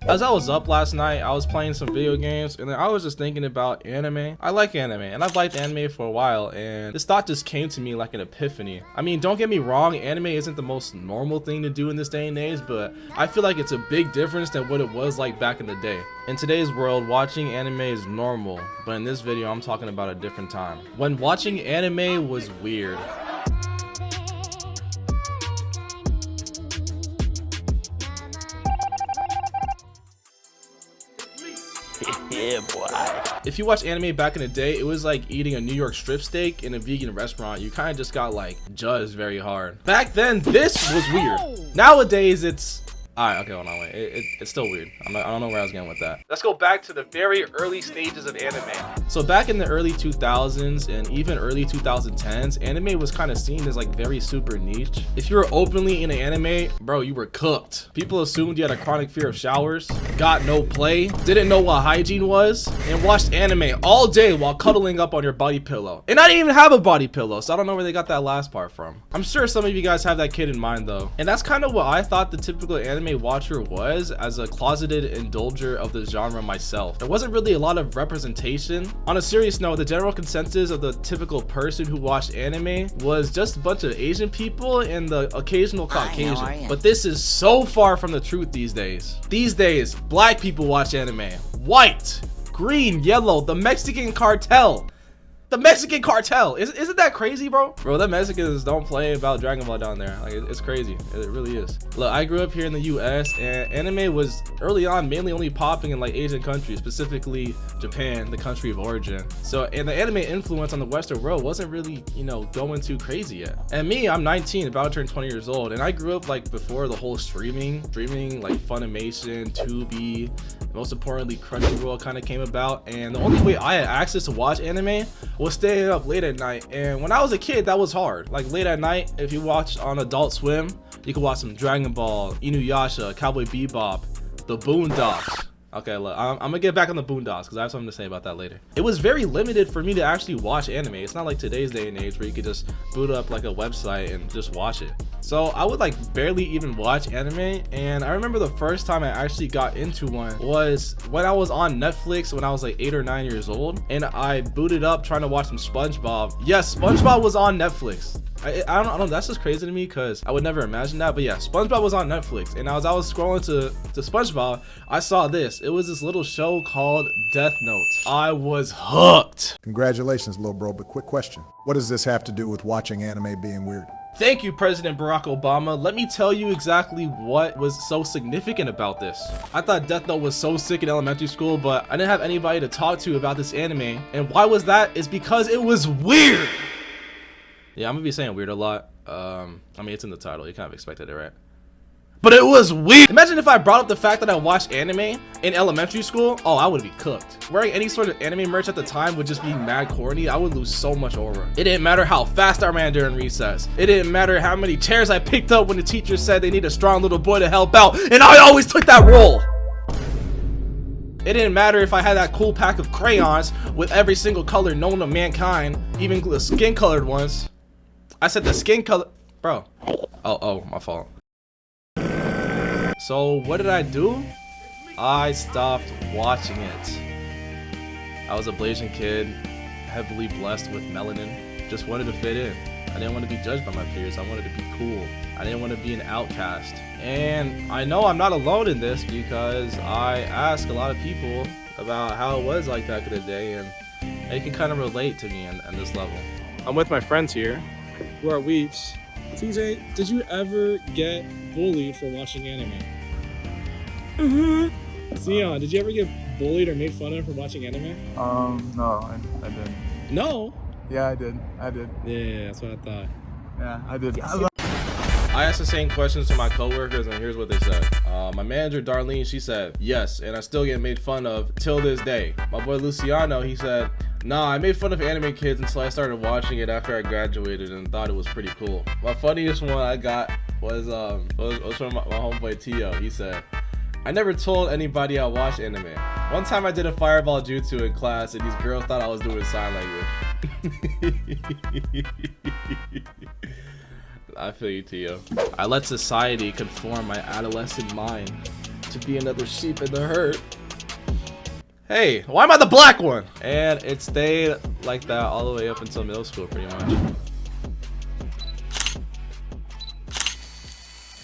As I was up last night, I was playing some video games and then I was just thinking about anime. I like anime and I've liked anime for a while, and this thought just came to me like an epiphany. I mean, don't get me wrong, anime isn't the most normal thing to do in this day and age, but I feel like it's a big difference than what it was like back in the day. In today's world, watching anime is normal, but in this video, I'm talking about a different time. When watching anime was weird. Yeah, boy. If you watch anime back in the day, it was like eating a New York strip steak in a vegan restaurant. You kind of just got like judged very hard. Back then, this was weird. Nowadays, it's alright. Okay, hold on, wait. It's still weird. I don't know where I was going with that. Let's go back to the very early stages of anime. So back in the early 2000s and even early 2010s, anime was kind of seen as like very super niche. If you were openly in an anime, bro, you were cooked. People assumed you had a chronic fear of showers, got no play, didn't know what hygiene was, and watched anime all day while cuddling up on your body pillow. And I didn't even have a body pillow, so I don't know where they got that last part from. I'm sure some of you guys have that kid in mind though. And that's kind of what I thought the typical anime watcher was, as a closeted indulger of the genre myself. There wasn't really a lot of representation. On a serious note, the general consensus of the typical person who watched anime was just a bunch of Asian people and the occasional Caucasian. But this is so far from the truth these days. These days, black people watch anime. White, green, yellow, the Mexican cartel. The Mexican cartel. Isn't that crazy, bro? Bro, the Mexicans don't play about Dragon Ball down there. Like, it's crazy. It really is. Look, I grew up here in the US, and anime was early on mainly only popping in like Asian countries, specifically Japan, the country of origin. So, and the anime influence on the Western world wasn't really, you know, going too crazy yet. And me, I'm 19, about to turn 20 years old, and I grew up like before the whole streaming like Funimation, Tubi, most importantly Crunchyroll kind of came about. And the only way I had access to watch anime was staying up late at night. And when I was a kid, that was hard. Like late at night, if you watched on Adult Swim, you could watch some Dragon Ball, Inuyasha, Cowboy Bebop, the Boondocks. Okay, look, I'm gonna get back on the Boondocks because I have something to say about that later. It was very limited for me to actually watch anime. It's not like today's day and age where you could just boot up like a website and just watch it. So I would like barely even watch anime, and I remember the first time I actually got into one was when I was on Netflix when I was like 8 or 9 years old, and I booted up trying to watch some SpongeBob. Yes, SpongeBob was on Netflix. I don't, that's just crazy to me because I would never imagine that. But yeah, SpongeBob was on Netflix, and as I was scrolling to SpongeBob, I saw this. It was this little show called Death Note. I was hooked. Congratulations, little bro, but quick question. What does this have to do with watching anime being weird? Thank you, President Barack Obama. Let me tell you exactly what was so significant about this. I thought Death Note was so sick in elementary school, but I didn't have anybody to talk to about this anime. And why was that? It's because it was weird. Yeah, I'm gonna be saying weird a lot. I mean, it's in the title. You kind of expected it, right? But it was weird. Imagine if I brought up the fact that I watched anime in elementary school. Oh, I would be cooked. Wearing any sort of anime merch at the time would just be mad corny. I would lose so much aura. It didn't matter how fast I ran during recess. It didn't matter how many chairs I picked up when the teacher said they need a strong little boy to help out, and I always took that role. It didn't matter if I had that cool pack of crayons with every single color known to mankind, even the skin colored ones. I said the skin color, bro. Oh, my fault. So what did I do? I stopped watching it. I was a Blasian kid, heavily blessed with melanin. Just wanted to fit in. I didn't want to be judged by my peers. I wanted to be cool. I didn't want to be an outcast. And I know I'm not alone in this because I ask a lot of people about how it was like back in the day, and they can kind of relate to me on this level. I'm with my friends here who are weeps. TJ, did you ever get bullied for watching anime? Sion, did you ever get bullied or made fun of for watching anime? No, I didn't. No? Yeah, I did. Yeah, that's what I thought. Yeah, I did. I asked the same questions to my coworkers, and here's what they said. My manager, Darlene, she said, yes, and I still get made fun of till this day. My boy Luciano, he said, nah, I made fun of anime kids until I started watching it after I graduated and thought it was pretty cool. My funniest one I got was from my homeboy Tio. He said, I never told anybody I watched anime. One time I did a fireball jutsu in class and these girls thought I was doing sign language. I feel you, Tio. I let society conform my adolescent mind. to be another sheep in the herd. Hey, why am I the black one? And it stayed like that all the way up until middle school, pretty much.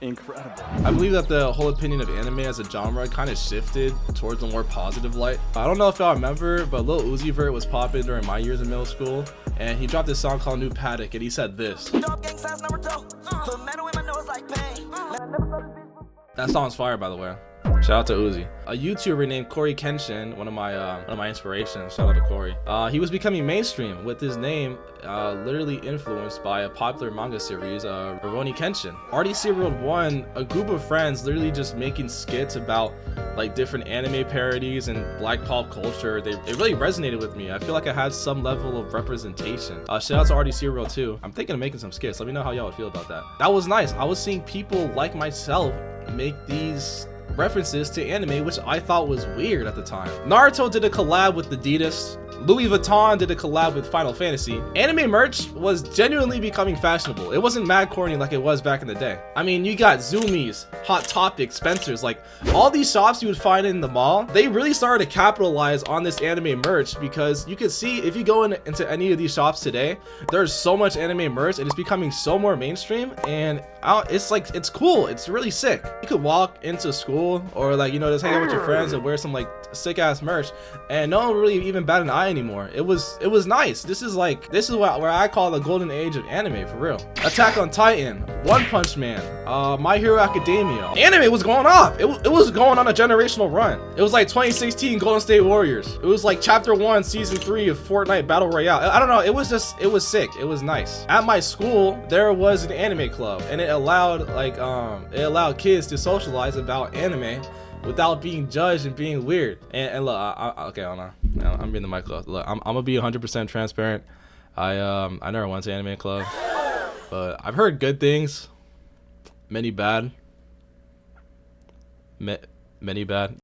Incredible. I believe that the whole opinion of anime as a genre kind of shifted towards a more positive light. I don't know if y'all remember, but Lil Uzi Vert was popping during my years in middle school, and he dropped this song called New Paddock, and he said this. That song's fire, by the way. Shout out to Uzi. A YouTuber named Corey Kenshin, one of my inspirations. Shout out to Corey. He was becoming mainstream with his name literally influenced by a popular manga series, Rurouni Kenshin. RDC World 1, a group of friends literally just making skits about like different anime parodies and black pop culture. It really resonated with me. I feel like I had some level of representation. Shout out to RDC World 2. I'm thinking of making some skits. Let me know how y'all would feel about that. That was nice. I was seeing people like myself make these references to anime, which I thought was weird at the time. Naruto did a collab with Adidas. Louis Vuitton did a collab with Final Fantasy. Anime merch was genuinely becoming fashionable. It wasn't mad corny like it was back in the day. I mean, you got Zoomies, Hot Topic, Spencer's, like all these shops you would find in the mall. They really started to capitalize on this anime merch because you can see if you go into any of these shops today, there's so much anime merch and it's becoming so more mainstream, and it's like, it's cool. It's really sick. You could walk into school or like, you know, just hang out with your friends and wear some like sick ass merch and no one really even bat an eye anymore. It was nice. This is where I call the golden age of anime, for real. Attack on Titan, One Punch Man, My Hero Academia. Anime was going off. It was going on a generational run. It was like 2016 Golden State Warriors. It was like chapter 1 season 3 of Fortnite Battle Royale. I don't know, it was sick. It was nice. At my school there was an anime club, and it allowed kids to socialize about anime without being judged and being weird. And look, okay, hold on. I'm being the mic close. Look, I'm gonna be 100% transparent. I never went to anime club, but I've heard good things. Many bad. Many bad.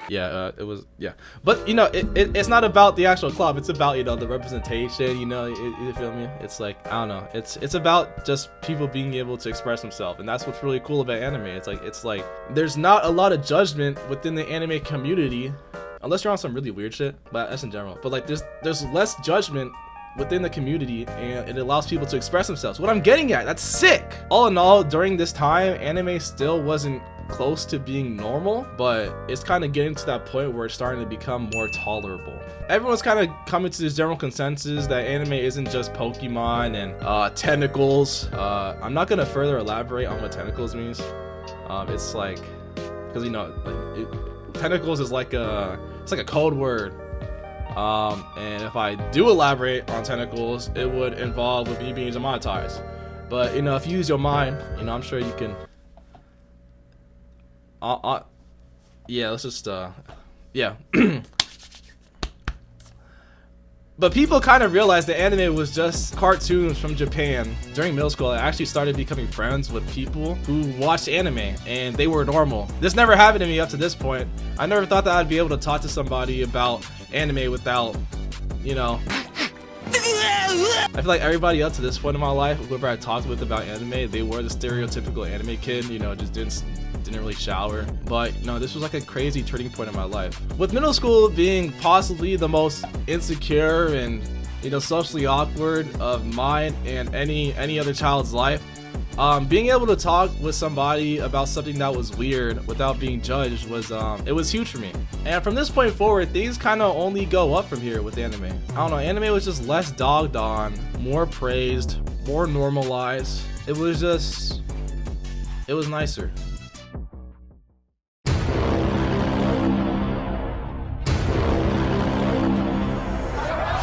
Yeah, it was, yeah. But you know, it's not about the actual club. It's about, you know, the representation, you know, you feel me? It's like, I don't know. It's about just people being able to express themselves. And that's what's really cool about anime. It's like there's not a lot of judgment within the anime community, unless you're on some really weird shit, but that's in general. But like there's less judgment within the community, and it allows people to express themselves. What I'm getting at, that's sick. All in all, during this time, anime still wasn't close to being normal, but it's kind of getting to that point where it's starting to become more tolerable. Everyone's kind of coming to this general consensus that anime isn't just Pokemon and tentacles. I'm not gonna further elaborate on what tentacles means. It's like, because you know, tentacles is like it's like a code word. And if I do elaborate on tentacles, it would involve with me being demonetized. But you know, if you use your mind, you know, I'm sure you can. Yeah, let's just yeah. But people kind of realized that anime was just cartoons from Japan. During middle school, I actually started becoming friends with people who watched anime, and they were normal. This never happened to me up to this point. I never thought that I'd be able to talk to somebody about anime without, you know. I feel like everybody up to this point in my life, whoever I talked with about anime, they were the stereotypical anime kid, you know, just didn't really shower. But you know, this was like a crazy turning point in my life, with middle school being possibly the most insecure and, you know, socially awkward of mine and any other child's life. Being able to talk with somebody about something that was weird without being judged was it was huge for me. And from this point forward, things kind of only go up from here with anime. I don't know, anime was just less dogged on, more praised, more normalized. It was nicer.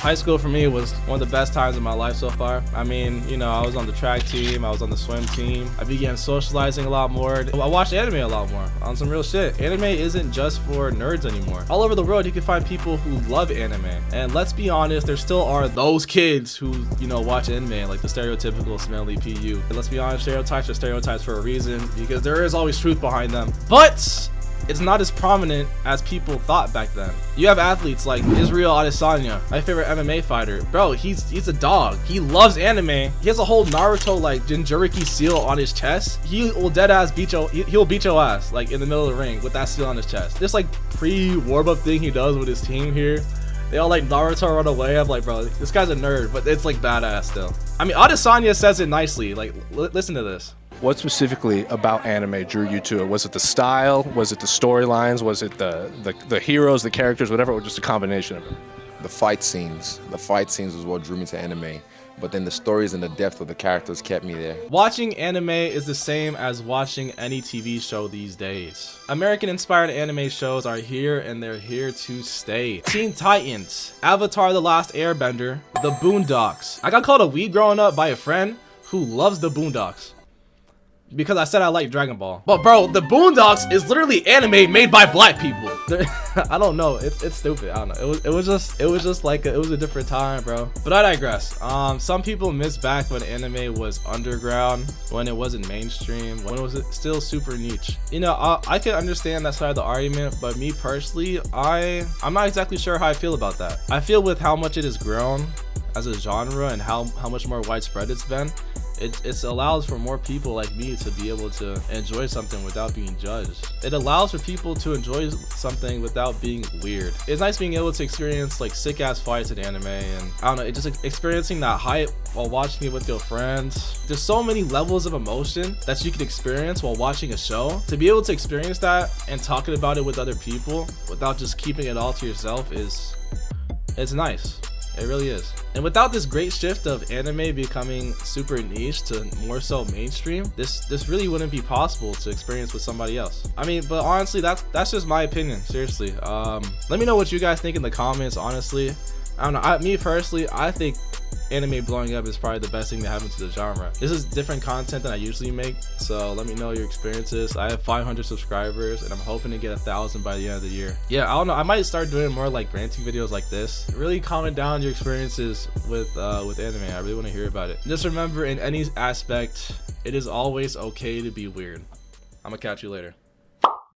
High school for me was one of the best times of my life so far. I mean, you know, I was on the track team, I was on the swim team. I began socializing a lot more. I watched anime a lot more, on some real shit. Anime isn't just for nerds anymore. All over the world, you can find people who love anime. And let's be honest, there still are those kids who, you know, watch anime, like the stereotypical smelly PU. And let's be honest, stereotypes are stereotypes for a reason, because there is always truth behind them. But it's not as prominent as people thought back then. You have athletes like Israel Adesanya, my favorite MMA fighter. Bro, he's a dog. He loves anime. He has a whole Naruto like Jinchuriki seal on his chest. He will dead ass beat your, he'll beat your ass like in the middle of the ring with that seal on his chest. This like pre-warm up thing he does with his team here. They all like Naruto run away. I'm like, bro, this guy's a nerd, but it's like badass still. I mean, Adesanya says it nicely. Like, listen to this. What specifically about anime drew you to it? Was it the style? Was it the storylines? Was it the heroes, the characters, whatever, or just a combination of it? The fight scenes. The fight scenes was what drew me to anime. But then the stories and the depth of the characters kept me there. Watching anime is the same as watching any TV show these days. American-inspired anime shows are here and they're here to stay. Teen Titans, Avatar: The Last Airbender, The Boondocks. I got called a weeb growing up by a friend who loves The Boondocks because I said I like Dragon Ball. But bro, The Boondocks is literally anime made by black people. I don't know, it's stupid. I don't know. It was just like it was a different time, bro. But I digress. Some people miss back when anime was underground, when it wasn't mainstream, when it was still super niche. You know, I can understand that side of the argument, but me personally, I'm not exactly sure how I feel about that. I feel with how much it has grown as a genre and how much more widespread it's been, it allows for more people like me to be able to enjoy something without being judged. It allows for people to enjoy something without being weird. It's nice being able to experience like sick ass fights in anime, and I don't know, it's just experiencing that hype while watching it with your friends. There's so many levels of emotion that you can experience while watching a show. To be able to experience that and talking about it with other people without just keeping it all to yourself it's nice. It really is. And without this great shift of anime becoming super niche to more so mainstream, this really wouldn't be possible to experience with somebody else. I mean, but honestly, that's just my opinion. Seriously. Let me know what you guys think in the comments. Honestly, I don't know. Me personally, I think anime blowing up is probably the best thing that happened to the genre. This is different content than I usually make, so let me know your experiences. I have 500 subscribers and I'm hoping to get 1,000 by the end of the year. Yeah, I don't know, I might start doing more like ranting videos like this. Really comment down your experiences with anime. I really want to hear about it. Just remember, in any aspect, it is always okay to be weird. I'm gonna catch you later.